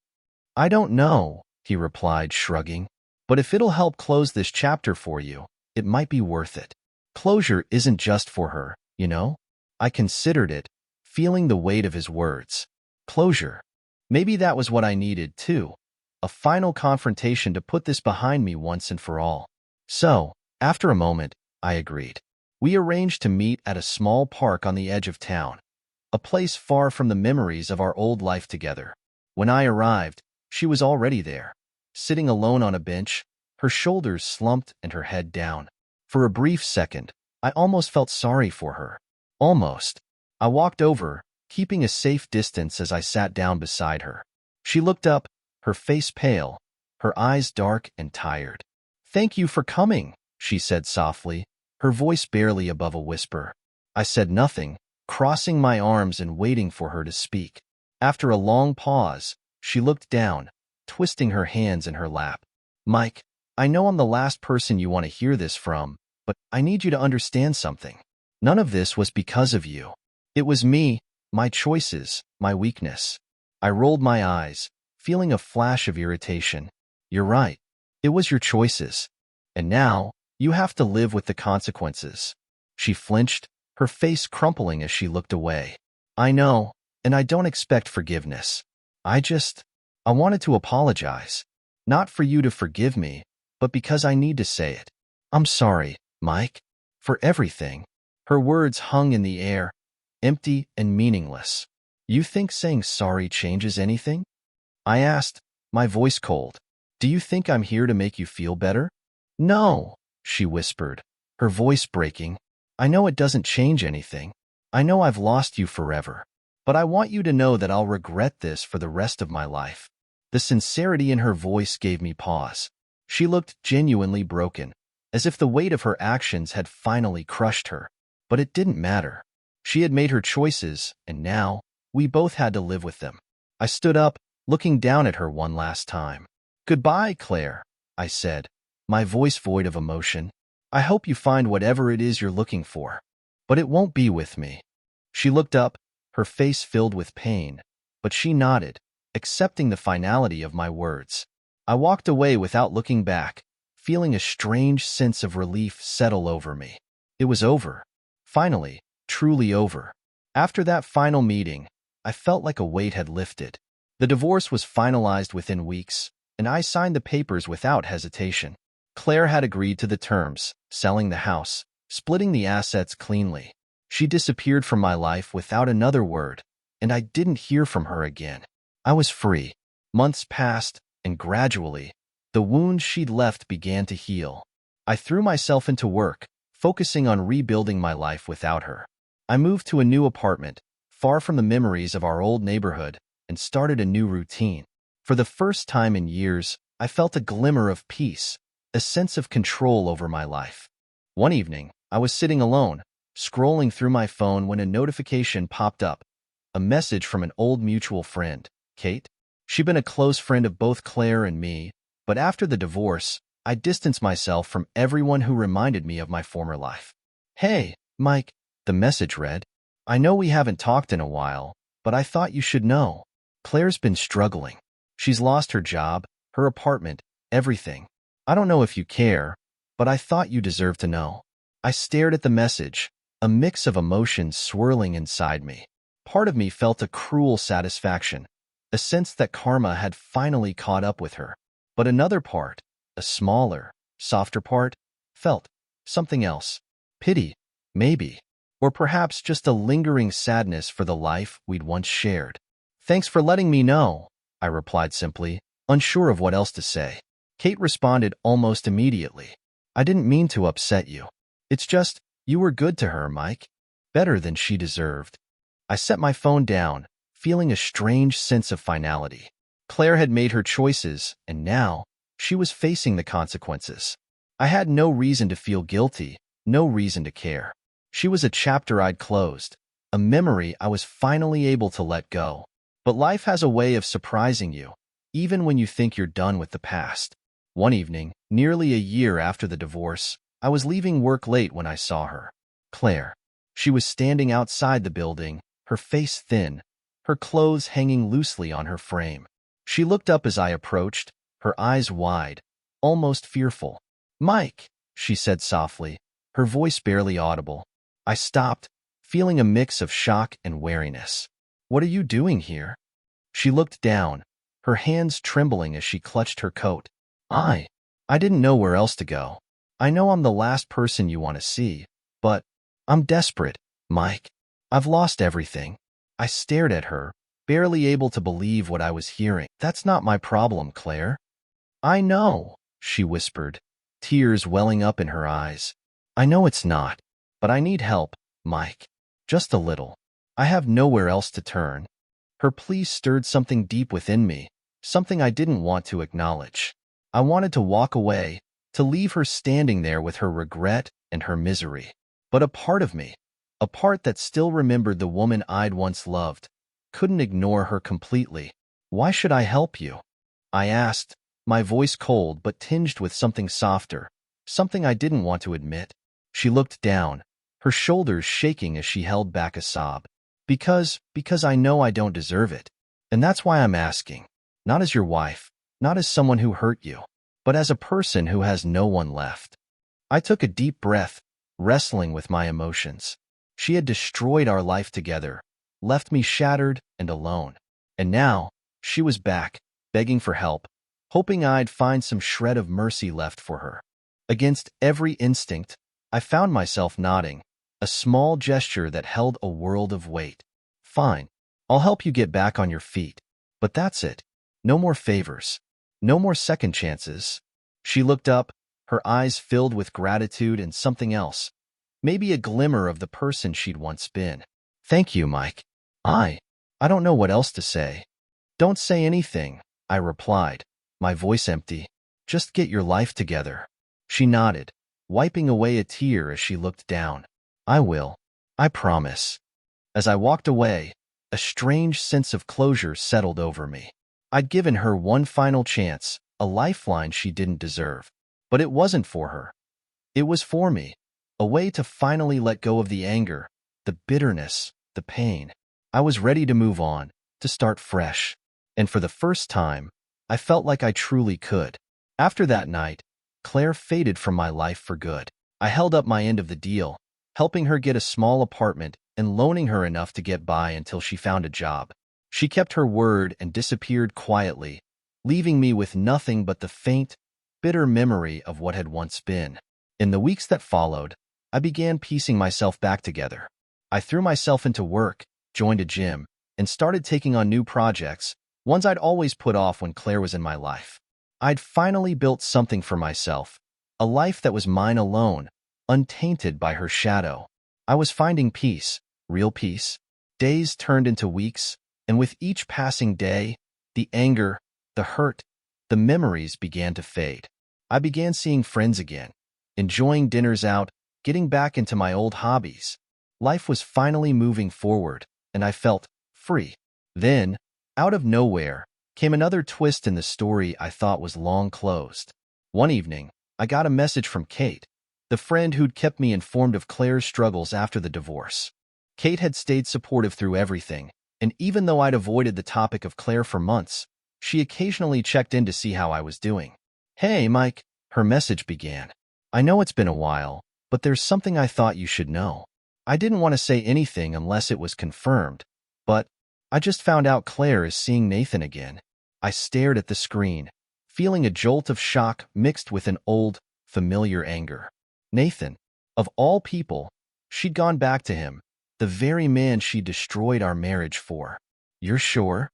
I don't know, he replied, shrugging. But if it'll help close this chapter for you, it might be worth it. Closure isn't just for her, you know? I considered it, feeling the weight of his words. Closure. Maybe that was what I needed, too. A final confrontation to put this behind me once and for all. So, after a moment, I agreed. We arranged to meet at a small park on the edge of town, a place far from the memories of our old life together. When I arrived, she was already there, sitting alone on a bench, her shoulders slumped and her head down. For a brief second, I almost felt sorry for her. Almost. I walked over, keeping a safe distance as I sat down beside her. She looked up, her face pale, her eyes dark and tired. "Thank you for coming," she said softly, her voice barely above a whisper. I said nothing, crossing my arms and waiting for her to speak. After a long pause, she looked down, twisting her hands in her lap. "Mike, I know I'm the last person you want to hear this from, but I need you to understand something. None of this was because of you. It was me, my choices, my weakness." I rolled my eyes, feeling a flash of irritation. "You're right. It was your choices. And now, you have to live with the consequences." She flinched, her face crumpling as she looked away. "I know, and I don't expect forgiveness. I wanted to apologize. Not for you to forgive me, but because I need to say it. I'm sorry, Mike, for everything." Her words hung in the air, empty and meaningless. "You think saying sorry changes anything?" I asked, my voice cold. "Do you think I'm here to make you feel better?" "No," she whispered, her voice breaking. "I know it doesn't change anything. I know I've lost you forever. But I want you to know that I'll regret this for the rest of my life." The sincerity in her voice gave me pause. She looked genuinely broken, as if the weight of her actions had finally crushed her. But it didn't matter. She had made her choices, and now, we both had to live with them. I stood up, looking down at her one last time. "Goodbye, Claire," I said, my voice void of emotion. "I hope you find whatever it is you're looking for. But it won't be with me." She looked up, her face filled with pain, but she nodded, accepting the finality of my words. I walked away without looking back, feeling a strange sense of relief settle over me. It was over. Finally, truly over. After that final meeting, I felt like a weight had lifted. The divorce was finalized within weeks, and I signed the papers without hesitation. Claire had agreed to the terms, selling the house, splitting the assets cleanly. She disappeared from my life without another word, and I didn't hear from her again. I was free. Months passed, and gradually, the wounds she'd left began to heal. I threw myself into work, focusing on rebuilding my life without her. I moved to a new apartment, far from the memories of our old neighborhood, and started a new routine. For the first time in years, I felt a glimmer of peace, a sense of control over my life. One evening, I was sitting alone, scrolling through my phone when a notification popped up, a message from an old mutual friend, Kate. She'd been a close friend of both Claire and me, but after the divorce, I distanced myself from everyone who reminded me of my former life. "Hey, Mike," the message read. "I know we haven't talked in a while, but I thought you should know. Claire's been struggling. She's lost her job, her apartment, everything. I don't know if you care, but I thought you deserved to know." I stared at the message, a mix of emotions swirling inside me. Part of me felt a cruel satisfaction, a sense that karma had finally caught up with her. But another part, a smaller, softer part, felt something else. Pity, maybe. Or perhaps just a lingering sadness for the life we'd once shared. "Thanks for letting me know," I replied simply, unsure of what else to say. Kate responded almost immediately. I didn't mean to upset you. It's just, you were good to her, Mike. Better than she deserved. I set my phone down, feeling a strange sense of finality. Claire had made her choices, and now, she was facing the consequences. I had no reason to feel guilty, no reason to care. She was a chapter I'd closed, a memory I was finally able to let go. But life has a way of surprising you, even when you think you're done with the past. One evening, nearly a year after the divorce, I was leaving work late when I saw her. Claire. She was standing outside the building, her face thin, her clothes hanging loosely on her frame. She looked up as I approached, her eyes wide, almost fearful. Mike, she said softly, her voice barely audible. I stopped, feeling a mix of shock and wariness. What are you doing here? She looked down, her hands trembling as she clutched her coat. I didn't know where else to go. I know I'm the last person you want to see, but I'm desperate, Mike. I've lost everything. I stared at her, barely able to believe what I was hearing. That's not my problem, Claire. I know, she whispered, tears welling up in her eyes. I know it's not, but I need help, Mike. Just a little. I have nowhere else to turn. Her plea stirred something deep within me, something I didn't want to acknowledge. I wanted to walk away, to leave her standing there with her regret and her misery. But a part of me, a part that still remembered the woman I'd once loved, couldn't ignore her completely. Why should I help you? I asked, my voice cold but tinged with something softer, something I didn't want to admit. She looked down, her shoulders shaking as she held back a sob. Because I know I don't deserve it. And that's why I'm asking. Not as your wife, not as someone who hurt you, but as a person who has no one left. I took a deep breath, wrestling with my emotions. She had destroyed our life together, left me shattered and alone. And now, she was back, begging for help, hoping I'd find some shred of mercy left for her. Against every instinct, I found myself nodding, a small gesture that held a world of weight. Fine, I'll help you get back on your feet. But that's it. No more favors. No more second chances. She looked up, her eyes filled with gratitude and something else, maybe a glimmer of the person she'd once been. Thank you, Mike. I don't know what else to say. Don't say anything, I replied, my voice empty. Just get your life together. She nodded, wiping away a tear as she looked down. I will. I promise. As I walked away, a strange sense of closure settled over me. I'd given her one final chance, a lifeline she didn't deserve. But it wasn't for her. It was for me, a way to finally let go of the anger, the bitterness, the pain. I was ready to move on, to start fresh. And for the first time, I felt like I truly could. After that night, Claire faded from my life for good. I held up my end of the deal, helping her get a small apartment and loaning her enough to get by until she found a job. She kept her word and disappeared quietly, leaving me with nothing but the faint, bitter memory of what had once been. In the weeks that followed, I began piecing myself back together. I threw myself into work, joined a gym, and started taking on new projects, ones I'd always put off when Claire was in my life. I'd finally built something for myself, a life that was mine alone, untainted by her shadow. I was finding peace, real peace. Days turned into weeks, and with each passing day, the anger, the hurt, the memories began to fade. I began seeing friends again, enjoying dinners out, getting back into my old hobbies. Life was finally moving forward, and I felt free. Then, out of nowhere, came another twist in the story I thought was long closed. One evening, I got a message from Kate, the friend who'd kept me informed of Claire's struggles after the divorce. Kate had stayed supportive through everything, and even though I'd avoided the topic of Claire for months, she occasionally checked in to see how I was doing. Hey, Mike, her message began. I know it's been a while, but there's something I thought you should know. I didn't want to say anything unless it was confirmed, but I just found out Claire is seeing Nathan again. I stared at the screen, feeling a jolt of shock mixed with an old, familiar anger. Nathan, of all people, she'd gone back to him, the very man she destroyed our marriage for. You're sure?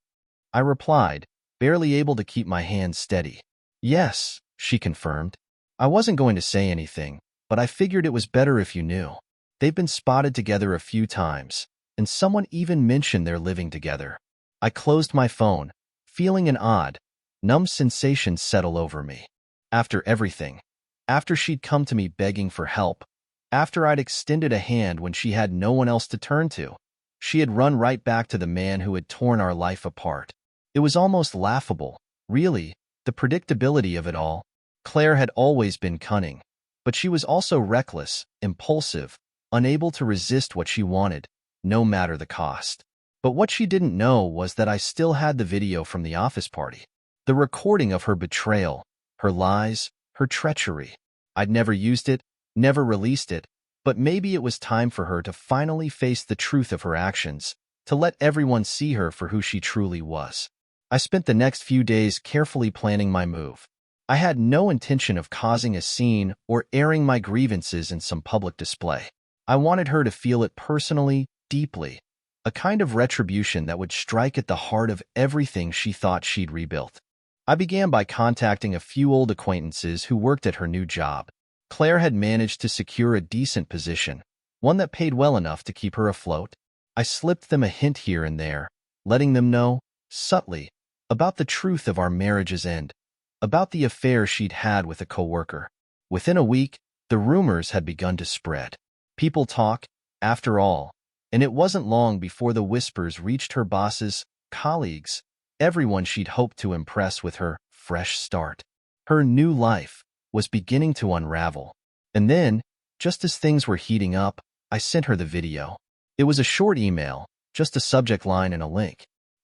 I replied, barely able to keep my hands steady. Yes, she confirmed. I wasn't going to say anything, but I figured it was better if you knew. They've been spotted together a few times, and someone even mentioned they're living together. I closed my phone, feeling an odd, numb sensation settle over me. After everything, after she'd come to me begging for help, after I'd extended a hand when she had no one else to turn to, she had run right back to the man who had torn our life apart. It was almost laughable, really, the predictability of it all. Claire had always been cunning, but she was also reckless, impulsive, unable to resist what she wanted, no matter the cost. But what she didn't know was that I still had the video from the office party. The recording of her betrayal, her lies, her treachery. I'd never used it, never released it, but maybe it was time for her to finally face the truth of her actions, to let everyone see her for who she truly was. I spent the next few days carefully planning my move. I had no intention of causing a scene or airing my grievances in some public display. I wanted her to feel it personally, deeply, a kind of retribution that would strike at the heart of everything she thought she'd rebuilt. I began by contacting a few old acquaintances who worked at her new job. Claire had managed to secure a decent position, one that paid well enough to keep her afloat. I slipped them a hint here and there, letting them know, subtly, about the truth of our marriage's end, about the affair she'd had with a coworker. Within a week, the rumors had begun to spread. People talk, after all, and it wasn't long before the whispers reached her bosses, colleagues, everyone she'd hoped to impress with her fresh start. Her new life was beginning to unravel. And then, just as things were heating up, I sent her the video. It was a short email, just a subject line and a link.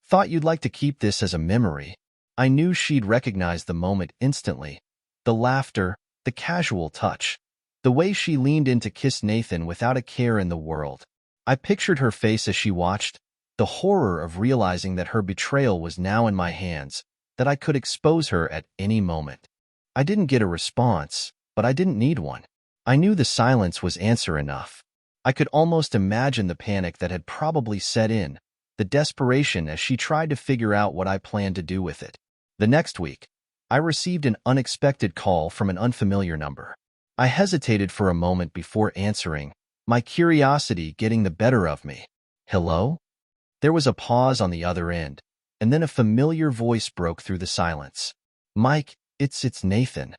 Thought you'd like to keep this as a memory. I knew she'd recognize the moment instantly. The laughter, the casual touch, the way she leaned in to kiss Nathan without a care in the world. I pictured her face as she watched, the horror of realizing that her betrayal was now in my hands, that I could expose her at any moment. I didn't get a response, but I didn't need one. I knew the silence was answer enough. I could almost imagine the panic that had probably set in, the desperation as she tried to figure out what I planned to do with it. The next week, I received an unexpected call from an unfamiliar number. I hesitated for a moment before answering, my curiosity getting the better of me. Hello? There was a pause on the other end, and then a familiar voice broke through the silence. Mike, it's Nathan.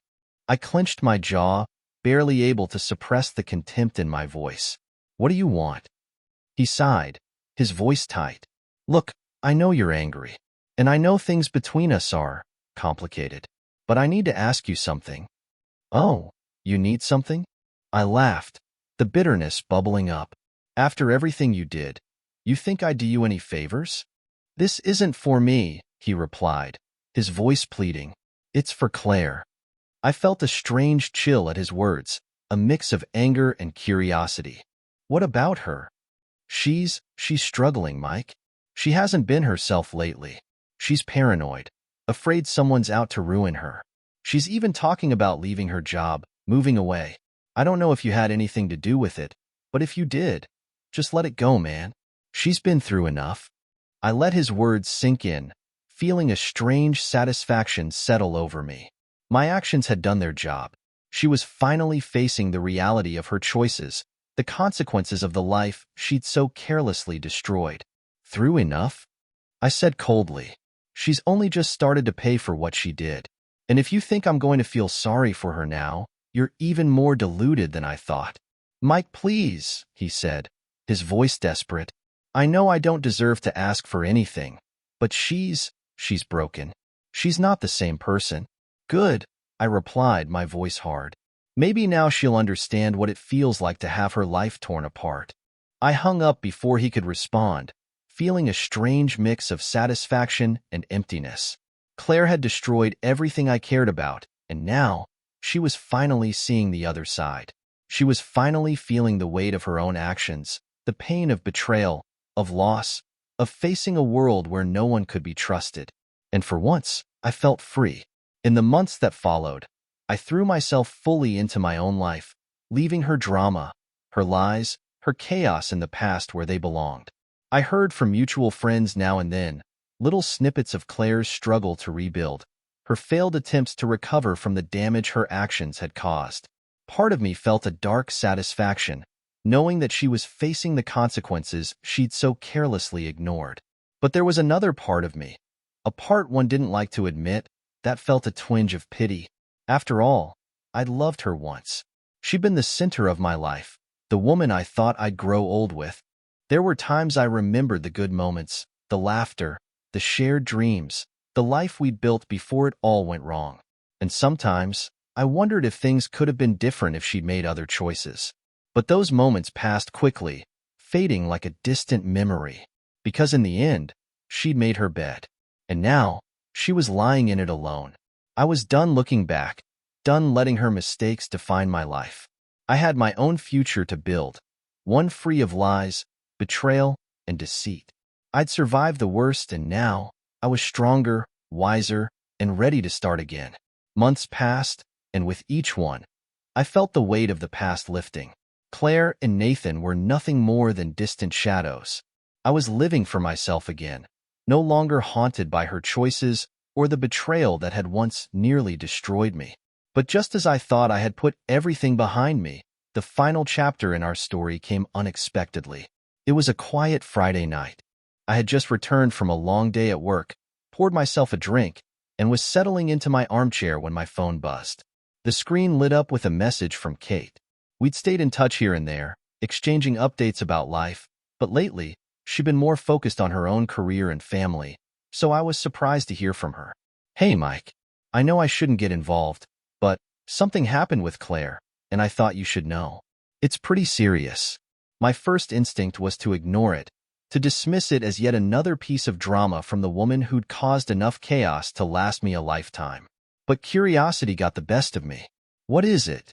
I clenched my jaw, barely able to suppress the contempt in my voice. What do you want? He sighed, his voice tight. Look, I know you're angry, and I know things between us are complicated, but I need to ask you something. Oh, you need something? I laughed, the bitterness bubbling up. After everything you did, you think I'd do you any favors? This isn't for me, he replied, his voice pleading. It's for Claire. I felt a strange chill at his words, a mix of anger and curiosity. What about her? She's struggling, Mike. She hasn't been herself lately. She's paranoid, afraid someone's out to ruin her. She's even talking about leaving her job, moving away. I don't know if you had anything to do with it, but if you did, just let it go, man. She's been through enough. I let his words sink in, feeling a strange satisfaction settle over me. My actions had done their job. She was finally facing the reality of her choices, the consequences of the life she'd so carelessly destroyed. Through enough? I said coldly. She's only just started to pay for what she did. And if you think I'm going to feel sorry for her now, you're even more deluded than I thought. Mike, please, he said, his voice desperate. I know I don't deserve to ask for anything, but she's broken. She's not the same person. Good, I replied, my voice hard. Maybe now she'll understand what it feels like to have her life torn apart. I hung up before he could respond, feeling a strange mix of satisfaction and emptiness. Claire had destroyed everything I cared about, and now she was finally seeing the other side. She was finally feeling the weight of her own actions, the pain of betrayal, of loss, of facing a world where no one could be trusted. And for once, I felt free. In the months that followed, I threw myself fully into my own life, leaving her drama, her lies, her chaos in the past where they belonged. I heard from mutual friends now and then, Little snippets of Claire's struggle to rebuild, her failed attempts to recover from the damage her actions had caused. Part of me felt a dark satisfaction, knowing that she was facing the consequences she'd so carelessly ignored. But there was another part of me, a part one didn't like to admit, that felt a twinge of pity. After all, I'd loved her once. She'd been the center of my life, the woman I thought I'd grow old with. There were times I remembered the good moments, the laughter, the shared dreams, the life we'd built before it all went wrong. And sometimes, I wondered if things could have been different if she'd made other choices. But those moments passed quickly, fading like a distant memory. Because in the end, she'd made her bed. And now, she was lying in it alone. I was done looking back, done letting her mistakes define my life. I had my own future to build, one free of lies, betrayal, and deceit. I'd survived the worst, and now I was stronger, wiser, and ready to start again. Months passed, and with each one, I felt the weight of the past lifting. Claire and Nathan were nothing more than distant shadows. I was living for myself again, no longer haunted by her choices or the betrayal that had once nearly destroyed me. But just as I thought I had put everything behind me, the final chapter in our story came unexpectedly. It was a quiet Friday night. I had just returned from a long day at work, poured myself a drink, and was settling into my armchair when my phone buzzed. The screen lit up with a message from Kate. We'd stayed in touch here and there, exchanging updates about life, but lately, she'd been more focused on her own career and family, so I was surprised to hear from her. "Hey, Mike. I know I shouldn't get involved, but something happened with Claire, and I thought you should know. It's pretty serious." My first instinct was to ignore it, to dismiss it as yet another piece of drama from the woman who'd caused enough chaos to last me a lifetime. But curiosity got the best of me. "What is it?"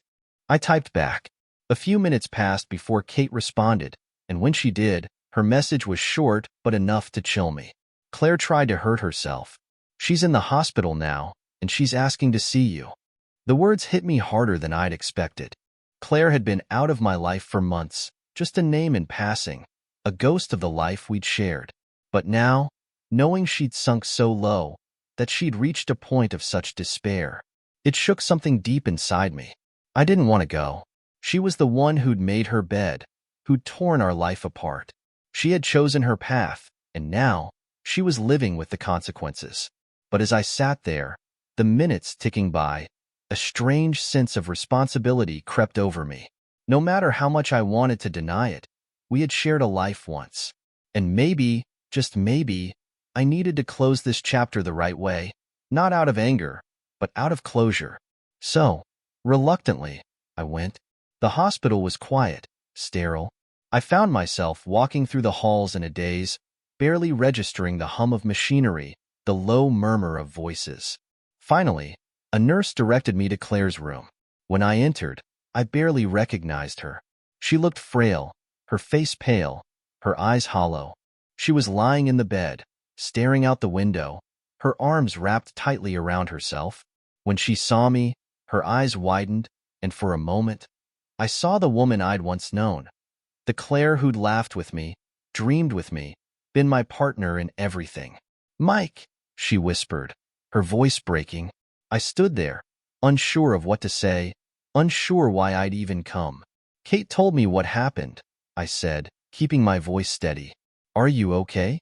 I typed back. A few minutes passed before Kate responded, and when she did, her message was short but enough to chill me. "Claire tried to hurt herself. She's in the hospital now, and she's asking to see you." The words hit me harder than I'd expected. Claire had been out of my life for months, just a name in passing, a ghost of the life we'd shared. But now, knowing she'd sunk so low, that she'd reached a point of such despair, it shook something deep inside me. I didn't want to go. She was the one who'd made her bed, who'd torn our life apart. She had chosen her path, and now, she was living with the consequences. But as I sat there, the minutes ticking by, a strange sense of responsibility crept over me. No matter how much I wanted to deny it, we had shared a life once. And maybe, just maybe, I needed to close this chapter the right way, not out of anger, but out of closure. So, reluctantly, I went. The hospital was quiet, sterile. I found myself walking through the halls in a daze, barely registering the hum of machinery, the low murmur of voices. Finally, a nurse directed me to Claire's room. When I entered, I barely recognized her. She looked frail, her face pale, her eyes hollow. She was lying in the bed, staring out the window, her arms wrapped tightly around herself. When she saw me, her eyes widened, and for a moment, I saw the woman I'd once known. The Claire who'd laughed with me, dreamed with me, been my partner in everything. "Mike," she whispered, her voice breaking. I stood there, unsure of what to say, unsure why I'd even come. "Kate told me what happened," I said, keeping my voice steady. "Are you okay?"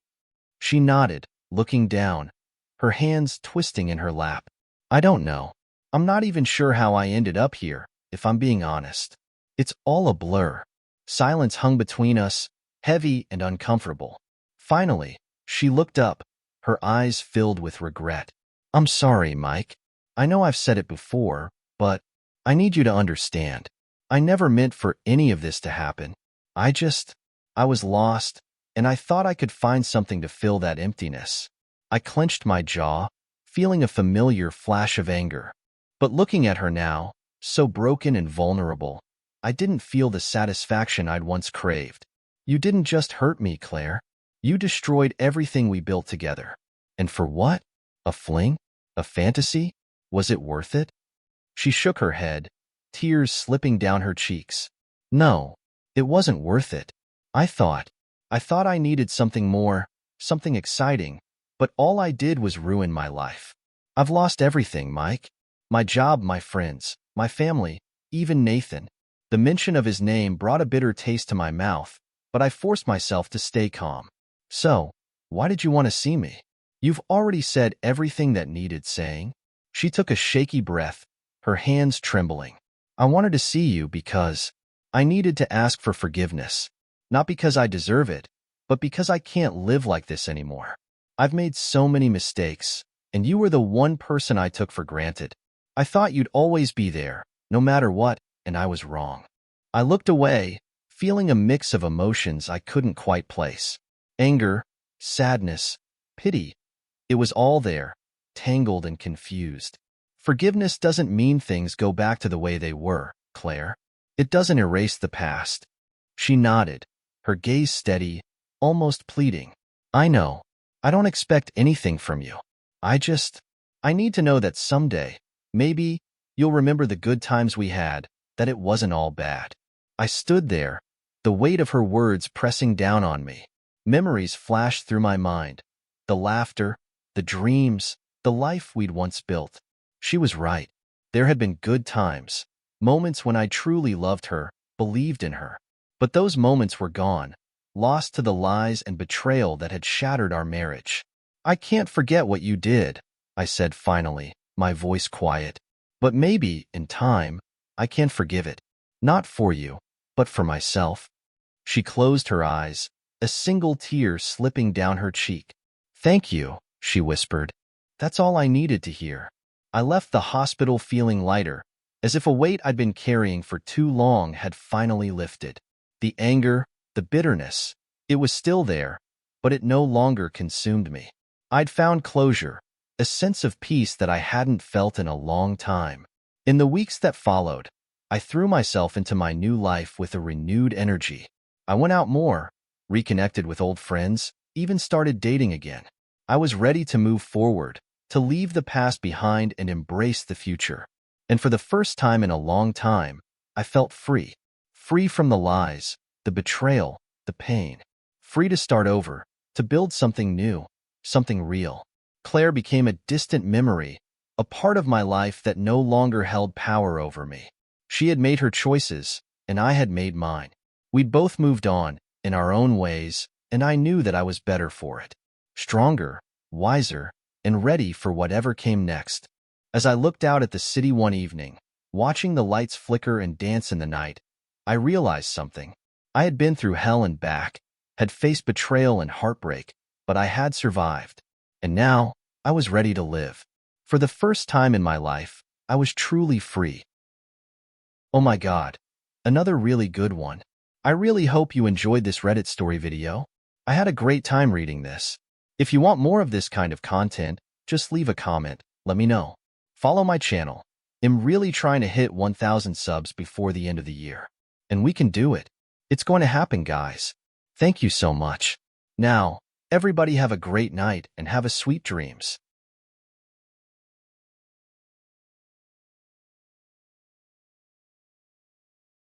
She nodded, looking down, her hands twisting in her lap. "I don't know. I'm not even sure how I ended up here, if I'm being honest. It's all a blur." Silence hung between us, heavy and uncomfortable. Finally, she looked up, her eyes filled with regret. "I'm sorry, Mike. I know I've said it before, but I need you to understand. I never meant for any of this to happen. I was lost, and I thought I could find something to fill that emptiness." I clenched my jaw, feeling a familiar flash of anger. But looking at her now, so broken and vulnerable, I didn't feel the satisfaction I'd once craved. "You didn't just hurt me, Claire. You destroyed everything we built together. And for what? A fling? A fantasy? Was it worth it?" She shook her head, tears slipping down her cheeks. "No, it wasn't worth it. I thought I needed something more, something exciting, But all I did was ruin my life. I've lost everything, Mike. My job, my friends, my family, even Nathan. The mention of his name brought a bitter taste to my mouth, but I forced myself to stay calm. So, why did you want to see me? You've already said everything that needed saying. She took a shaky breath, her hands trembling. I wanted to see you because I needed to ask for forgiveness. Not because I deserve it, but because I can't live like this anymore. I've made so many mistakes, and you were the one person I took for granted. I thought you'd always be there, no matter what, and I was wrong. I looked away, feeling a mix of emotions I couldn't quite place. Anger, sadness, pity. It was all there, tangled and confused. Forgiveness doesn't mean things go back to the way they were, Claire. It doesn't erase the past. She nodded, her gaze steady, almost pleading. I know. I don't expect anything from you. I need to know that someday, maybe, you'll remember the good times we had, that it wasn't all bad. I stood there, the weight of her words pressing down on me. Memories flashed through my mind. The laughter, the dreams, the life we'd once built. She was right. There had been good times, moments when I truly loved her, believed in her. But those moments were gone, lost to the lies and betrayal that had shattered our marriage. I can't forget what you did, I said finally, my voice quiet. But maybe, in time, I can forgive it. Not for you, but for myself. She closed her eyes, a single tear slipping down her cheek. Thank you, she whispered. That's all I needed to hear. I left the hospital feeling lighter, as if a weight I'd been carrying for too long had finally lifted. The anger, the bitterness, it was still there, but it no longer consumed me. I'd found closure, a sense of peace that I hadn't felt in a long time. In the weeks that followed, I threw myself into my new life with a renewed energy. I went out more, reconnected with old friends, even started dating again. I was ready to move forward, to leave the past behind and embrace the future. And for the first time in a long time, I felt free. Free from the lies, the betrayal, the pain. Free to start over, to build something new, something real. Claire became a distant memory, a part of my life that no longer held power over me. She had made her choices, and I had made mine. We'd both moved on, in our own ways, and I knew that I was better for it. Stronger, wiser, and ready for whatever came next. As I looked out at the city one evening, watching the lights flicker and dance in the night, I realized something. I had been through hell and back, had faced betrayal and heartbreak, but I had survived. And now, I was ready to live. For the first time in my life, I was truly free. Oh my God, another really good one. I really hope you enjoyed this Reddit story video. I had a great time reading this. If you want more of this kind of content, just leave a comment, let me know. Follow my channel. I'm really trying to hit 1,000 subs before the end of the year. And we can do it. It's going to happen, guys. Thank you so much. Now, everybody have a great night and have a sweet dreams.